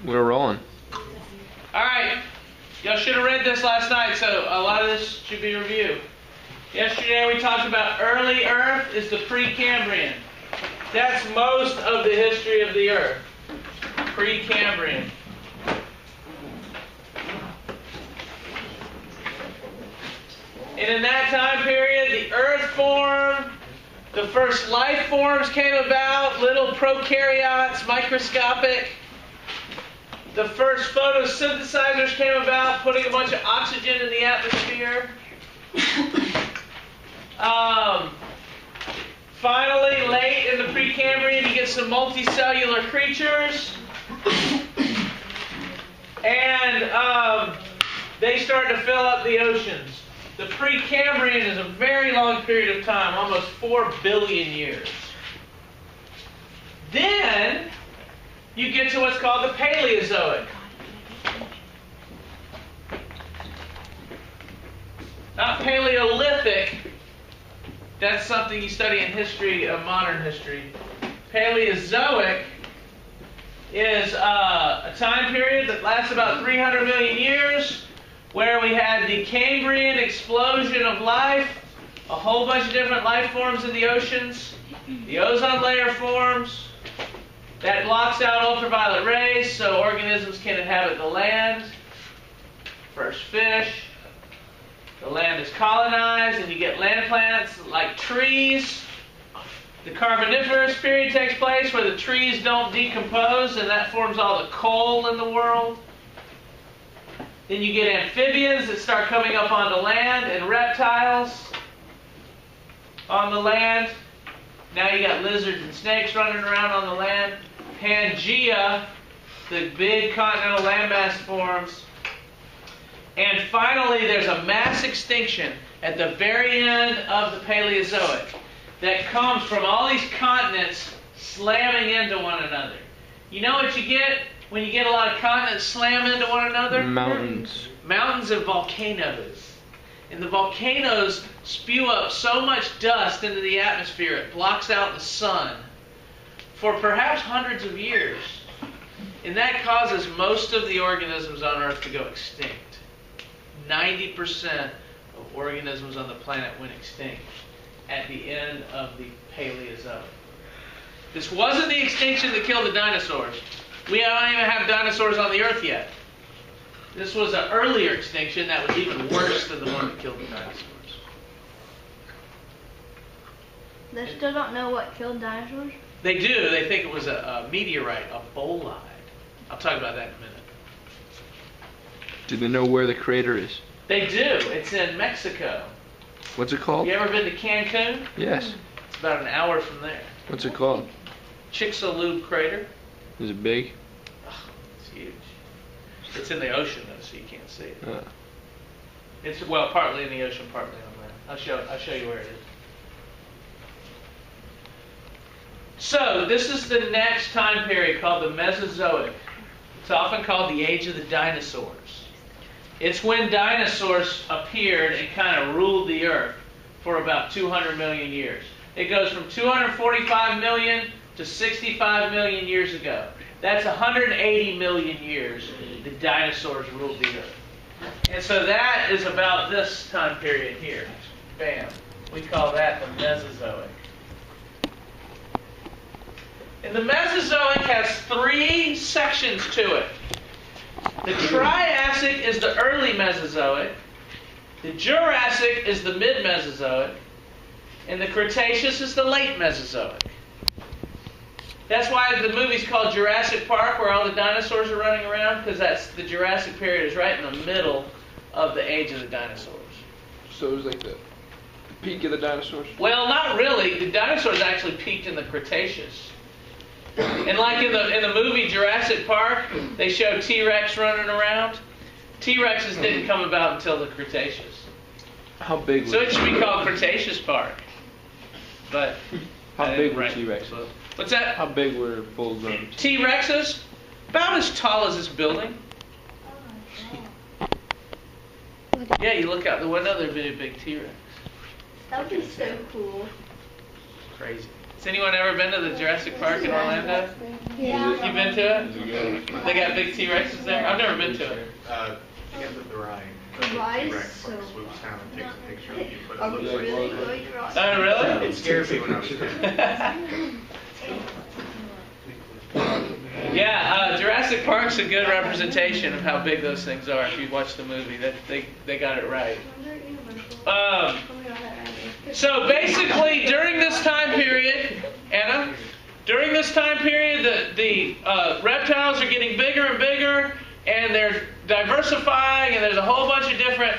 We're rolling. Alright, y'all should have read this last night, so a lot of this should be review. Yesterday we talked about early Earth is the Precambrian. That's most of the history of the Earth. Precambrian. And in that time period, the Earth formed, the first life forms came about, little prokaryotes, microscopic. The first photosynthesizers came about, putting a bunch of oxygen in the atmosphere. Finally, late in the Precambrian, you get some multicellular creatures. And they start to fill up the oceans. The Precambrian is a very long period of time, almost 4 billion years. Then you get to what's called the Paleozoic. Not Paleolithic. That's something you study in history, modern history. Paleozoic is a time period that lasts about 300 million years, where we had the Cambrian explosion of life, a whole bunch of different life forms in the oceans. The ozone layer forms. That blocks out ultraviolet rays so organisms can inhabit the land. First fish. The land is colonized and you get land plants like trees. The Carboniferous Period takes place where the trees don't decompose and that forms all the coal in the world. Then you get amphibians that start coming up onto land and reptiles on the land. Now you got lizards and snakes running around on the land. Pangea, the big continental landmass forms. And finally, there's a mass extinction at the very end of the Paleozoic that comes from all these continents slamming into one another. You know what you get when you get a lot of continents slam into one another? Mountains. Mountains and volcanoes. And the volcanoes spew up so much dust into the atmosphere it blocks out the sun for perhaps hundreds of years. And that causes most of the organisms on Earth to go extinct. 90% of organisms on the planet went extinct at the end of the Paleozoic. This wasn't the extinction that killed the dinosaurs. We don't even have dinosaurs on the Earth yet. This was an earlier extinction that was even worse than the one that killed the dinosaurs. They still don't know what killed dinosaurs? They do. They think it was a meteorite, a bolide. I'll talk about that in a minute. Do they know where the crater is? They do. It's in Mexico. What's it called? You ever been to Cancun? Yes. It's about an hour from there. What's it called? Chicxulub crater. Is it big? Oh, it's huge. It's in the ocean though, so you can't see it. It's partly in the ocean, partly on land. I'll show you where it is. So this is the next time period called the Mesozoic. It's often called the age of the dinosaurs. It's when dinosaurs appeared and kind of ruled the Earth for about 200 million years. It goes from 245 million to 65 million years ago. That's 180 million years the dinosaurs ruled the Earth. And so that is about this time period here. Bam. We call that the Mesozoic. And the Mesozoic has 3 sections to it. The Triassic is the early Mesozoic. The Jurassic is the mid-Mesozoic. And the Cretaceous is the late Mesozoic. That's why the movie's called Jurassic Park, where all the dinosaurs are running around, because the Jurassic period is right in the middle of the age of the dinosaurs. So it was like the peak of the dinosaurs? Well, not really. The dinosaurs actually peaked in the Cretaceous. And like in the movie Jurassic Park, they show T-Rex running around. T-Rexes didn't come about until the Cretaceous. How big was So it should be called Cretaceous Park. But How big were right. T-Rexes? What's that? How big were full-grown? T-Rexes? About as tall as this building. Yeah, you look out the window, there'd be a big T-Rex. That would be so cool. Crazy. Has anyone ever been to the Jurassic Park in Orlando? Yeah. You been to it? They got big T-Rexes there? I've never been to it. You get the ride. The ride is T-Rex so- swoops down and takes a picture of you, but Are it we looks like really going to Ross? Oh, really? it scares me when I was a kid. Yeah, Jurassic Park's a good representation of how big those things are. If you watch the movie, they got it right. So basically, during this time period, Anna, during this time period, the reptiles are getting bigger and bigger, and they're diversifying, and there's a whole bunch of different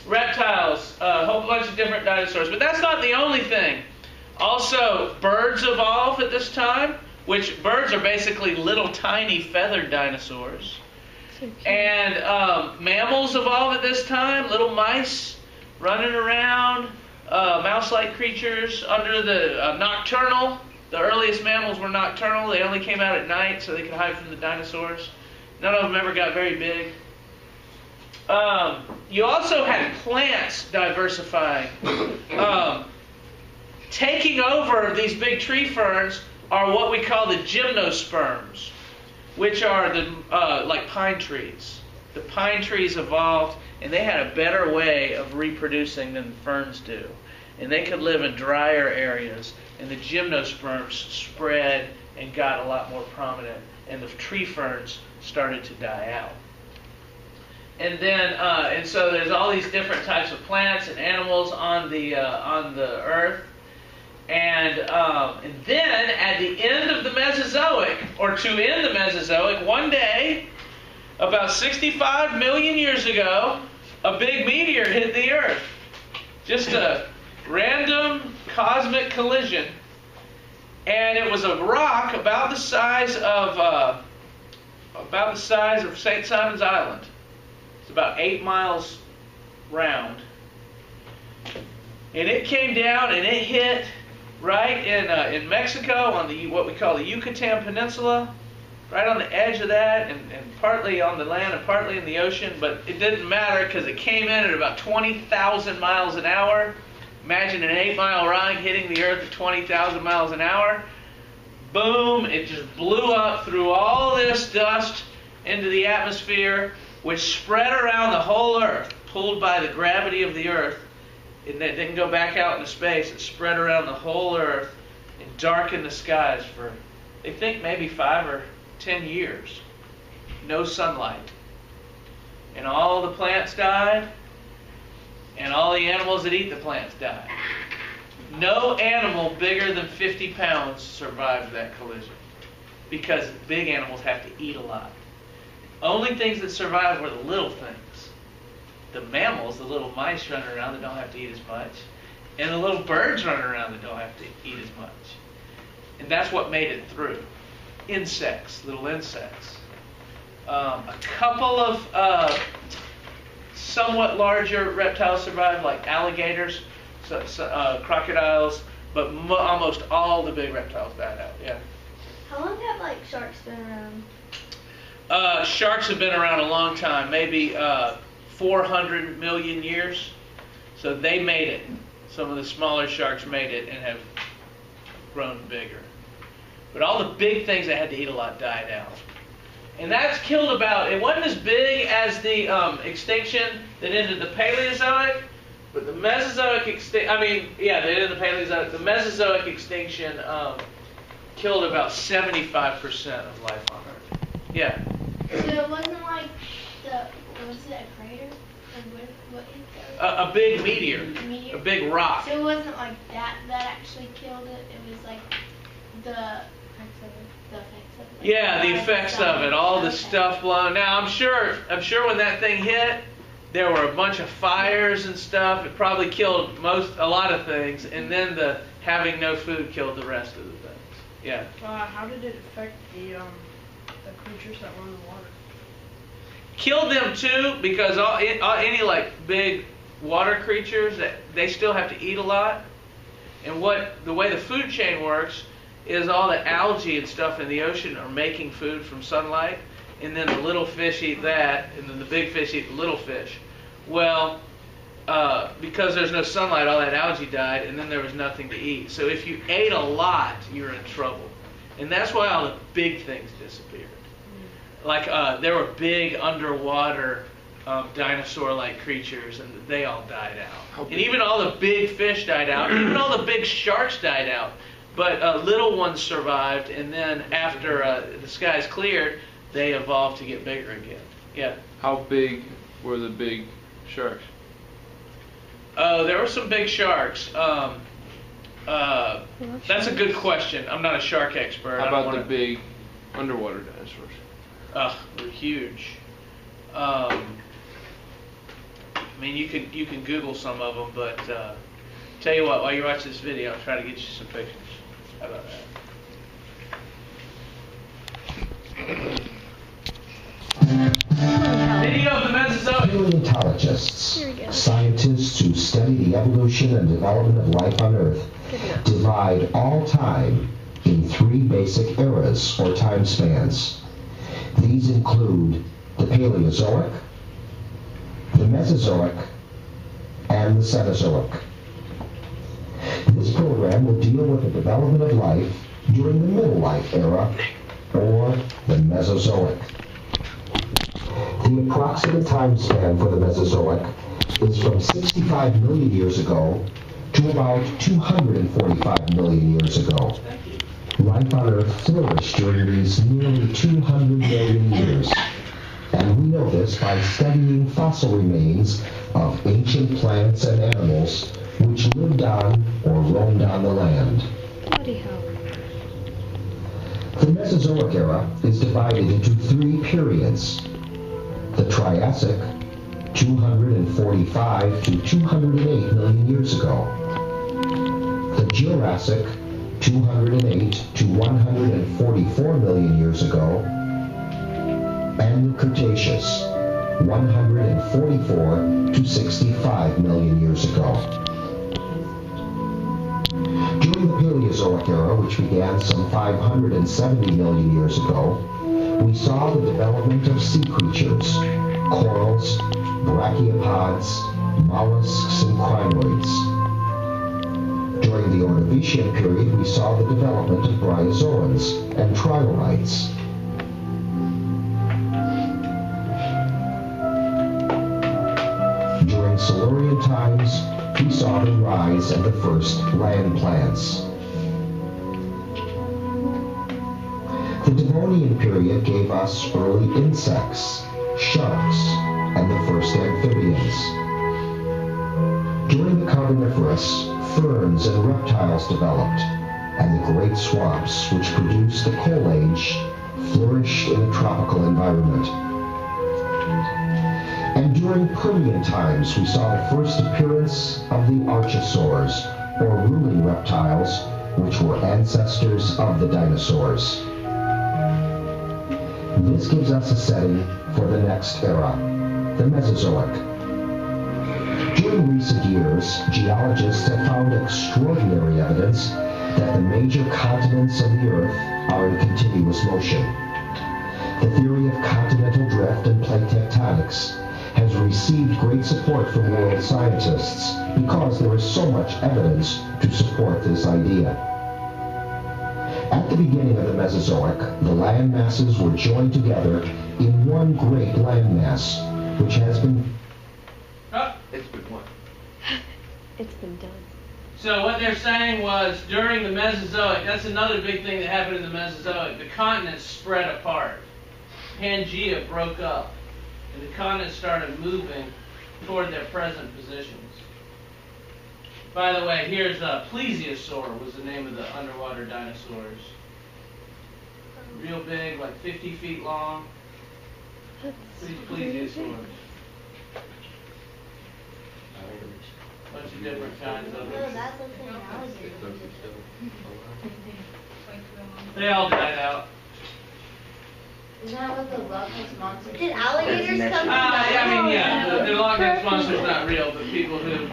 reptiles, a whole bunch of different dinosaurs. But that's not the only thing. Also, birds evolve at this time, which birds are basically little tiny feathered dinosaurs. And mammals evolve at this time, little mice running around, mouse-like creatures under the nocturnal. The earliest mammals were nocturnal. They only came out at night so they could hide from the dinosaurs. None of them ever got very big. You also had plants diversifying. Taking over these big tree ferns are what we call the Gymnosperms, which are the like pine trees. The pine trees evolved, and they had a better way of reproducing than the ferns do. And they could live in drier areas, and the Gymnosperms spread and got a lot more prominent, and the tree ferns started to die out. And then, and so there's all these different types of plants and animals on the earth. And then at the end of the Mesozoic, or to end the Mesozoic, one day, about 65 million years ago, a big meteor hit the Earth. Just a random cosmic collision. And it was a rock about the size of St. Simon's Island. It's about 8 miles round. And it came down and it hit right in Mexico on the what we call the Yucatan Peninsula, right on the edge of that, and partly on the land and partly in the ocean. But it didn't matter because it came in at about 20,000 miles an hour. Imagine an 8-mile ride hitting the Earth at 20,000 miles an hour. Boom! It just blew up through all this dust into the atmosphere, which spread around the whole Earth, pulled by the gravity of the Earth. It didn't go back out into space. It spread around the whole Earth and darkened the skies for, they think, maybe 5 or 10 years. No sunlight. And all the plants died, and all the animals that eat the plants died. No animal bigger than 50 pounds survived that collision, because big animals have to eat a lot. Only things that survived were the little things. The mammals, the little mice running around that don't have to eat as much, and the little birds running around that don't have to eat as much. And that's what made it through. Insects, little insects. A couple of somewhat larger reptiles survived, like alligators, crocodiles, but almost all the big reptiles died out. Yeah. How long have like sharks been around? Sharks have been around a long time, maybe 400 million years. So they made it. Some of the smaller sharks made it and have grown bigger. But all the big things that had to eat a lot died out. And that's killed about, it wasn't as big as the extinction that ended the Paleozoic, but the Mesozoic extinction, the end of the Paleozoic, the Mesozoic extinction killed about 75% of life on Earth. Yeah. So it wasn't like was it a crater? What is A big meteor. A big rock. So it wasn't like that actually killed it. It was like the effects of it. Yeah, the effects of it, all the stuff blown. Now I'm sure when that thing hit, there were a bunch of fires and stuff. It probably killed a lot of things, and then the having no food killed the rest of the things. Yeah. How did it affect the creatures that were in the water? Killed them too, because any like big water creatures, that they still have to eat a lot. And the way the food chain works is all the algae and stuff in the ocean are making food from sunlight, and then the little fish eat that, and then the big fish eat the little fish. Well, because there's no sunlight, all that algae died, and then there was nothing to eat. So if you ate a lot, you're in trouble. And that's why all the big things disappeared. Like there were big underwater dinosaur-like creatures, and they all died out. And even all the big fish died out. Even all the big sharks died out. But little ones survived, and then after the skies cleared, they evolved to get bigger again. Yeah. How big were the big sharks? There were some big sharks. That's a good question. I'm not a shark expert. How about the big underwater dinosaurs? They're huge. I mean, you can Google some of them, but tell you what, while you watch this video, I'll try to get you some pictures. How about that? Video of the Mesozoic. Paleontologists, scientists who study the evolution and development of life on Earth, divide all time in 3 basic eras or time spans. These include the Paleozoic, the Mesozoic, and the Cenozoic. This program will deal with the development of life during the Middle Life era, or the Mesozoic. The approximate time span for the Mesozoic is from 65 million years ago to about 245 million years ago. Life on Earth flourished during these nearly 200 million years. And we know this by studying fossil remains of ancient plants and animals which lived on or roamed on the land. Bloody hell. The Mesozoic era is divided into 3 periods. The Triassic, 245 to 208 million years ago. The Jurassic, 208 to 144 million years ago. And the Cretaceous, 144 to 65 million years ago. During the Paleozoic era, which began some 570 million years ago, we saw the development of sea creatures, corals, brachiopods, mollusks, and crinoids. During the Ordovician period, we saw the development of bryozoans and trilobites. During Silurian times, we saw the rise of the first land plants. The Devonian period gave us early insects, sharks, and the first amphibians. During the Carboniferous, ferns and reptiles developed, and the great swamps which produced the Coal Age flourished in a tropical environment. And during Permian times, we saw the first appearance of the archosaurs, or ruling reptiles, which were ancestors of the dinosaurs. This gives us a setting for the next era, the Mesozoic. During recent years, geologists have found extraordinary evidence that the major continents of the Earth are in continuous motion. The theory of continental drift and plate tectonics has received great support from world scientists because there is so much evidence to support this idea. At the beginning of the Mesozoic, the land masses were joined together in one great landmass, which has been... It's been what? It's been done. So what they're saying was during the Mesozoic, that's another big thing that happened in the Mesozoic, the continents spread apart. Pangea broke up, and the continents started moving toward their present positions. By the way, here's Plesiosaur was the name of the underwater dinosaurs. Real big, like 50 feet long. These plesiosaurs. Bunch of different kinds of them. That's something alligators. They all died out. Isn't that what the Loch Ness Monster? Did alligators come from I mean, yeah, the Loch Ness Monster's not real, but people who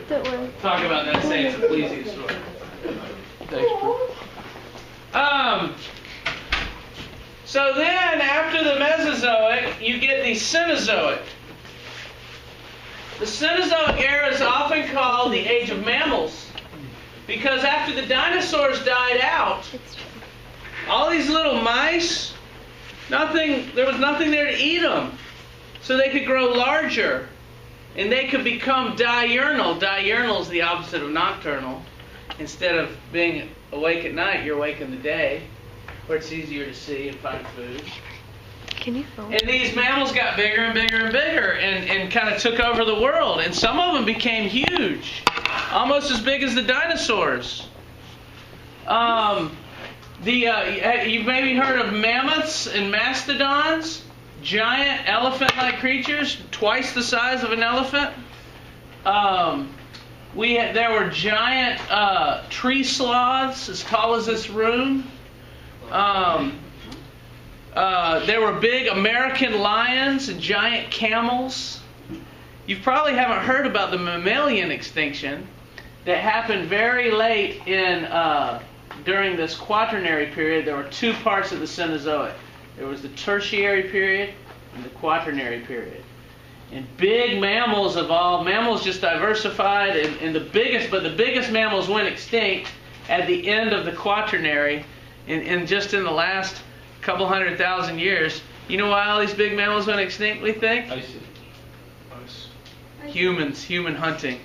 Don't worry. talk about that say it's a plesiosaur. Thanks, Bro. So then, after the Mesozoic, you get the Cenozoic. The Cenozoic era is often called the age of mammals because after the dinosaurs died out, It's true. all these little mice, there was nothing there to eat them. So they could grow larger and they could become diurnal. Diurnal is the opposite of nocturnal. Instead of being awake at night, you're awake in the day where it's easier to see and find food. Can you film? And these mammals got bigger and bigger and bigger and kind of took over the world. And some of them became huge, almost as big as the dinosaurs. You've maybe heard of mammoths and mastodons, giant elephant-like creatures, twice the size of an elephant. There were giant tree sloths as tall as this room. There were big American lions and giant camels. You probably haven't heard about the Mammalian Extinction that happened very late during this Quaternary period. There were two parts of the Cenozoic. There was the Tertiary period and the Quaternary period. And big mammals evolved. Mammals just diversified, and the biggest mammals went extinct at the end of the Quaternary, and just in the last couple 100,000 years. You know why all these big mammals went extinct, we think? Human hunting.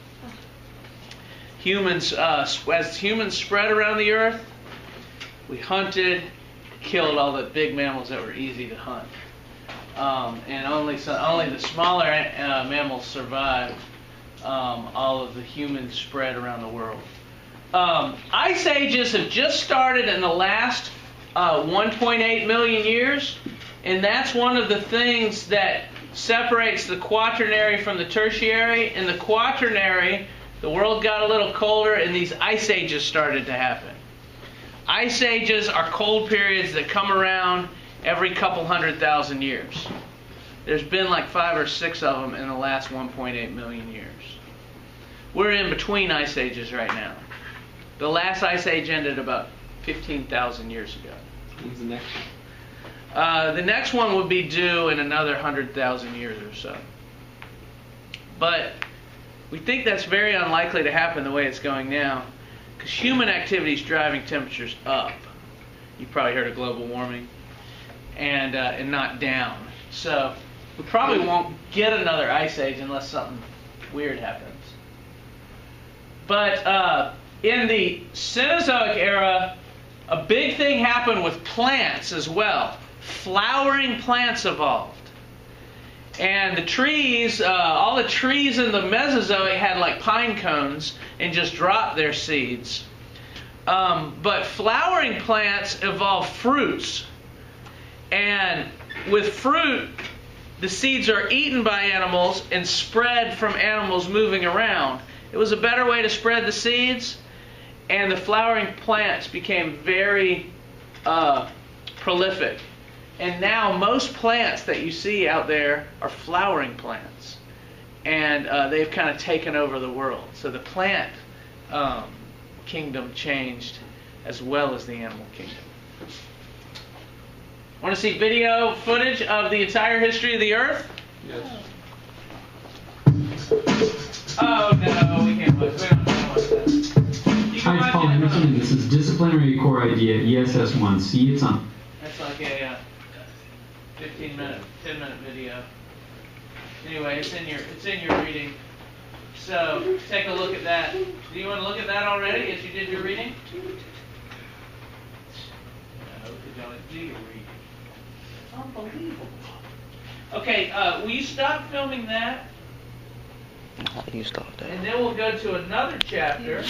As humans spread around the earth, we hunted, killed all the big mammals that were easy to hunt. And only the smaller mammals survived all of the human spread around the world. Ice ages have just started in the last 1.8 million years, and that's one of the things that separates the Quaternary from the Tertiary. In the Quaternary, the world got a little colder, and these ice ages started to happen. Ice ages are cold periods that come around every couple 100,000 years. There's been like 5 or 6 of them in the last 1.8 million years. We're in between ice ages right now. The last ice age ended about 15,000 years ago. When's the next one? The next one would be due in another 100,000 years or so. But we think that's very unlikely to happen the way it's going now, because human activity is driving temperatures up. You've probably heard of global warming, and not down. So we probably won't get another ice age unless something weird happens. But in the Cenozoic era, a big thing happened with plants as well. Flowering plants evolved. And the trees, all the trees in the Mesozoic had like pine cones and just dropped their seeds. But flowering plants evolved fruits. And with fruit, the seeds are eaten by animals and spread from animals moving around. It was a better way to spread the seeds, and the flowering plants became very prolific. And now most plants that you see out there are flowering plants. And they've kind of taken over the world. So the plant kingdom changed as well as the animal kingdom. Want to see video footage of the entire history of the Earth? Yes. Oh no, we can't watch. We don't watch that. You can Hi, watch Paul it. Henderson. This is Disciplinary Core Idea ESS1. See, it's on. That's like a 10-minute video. Anyway, it's in your reading. So take a look at that. Do you want to look at that already as you did your reading? No, you don't do your reading. Unbelievable. Okay, will you stop filming that? You stopped it. And then we'll go to another chapter.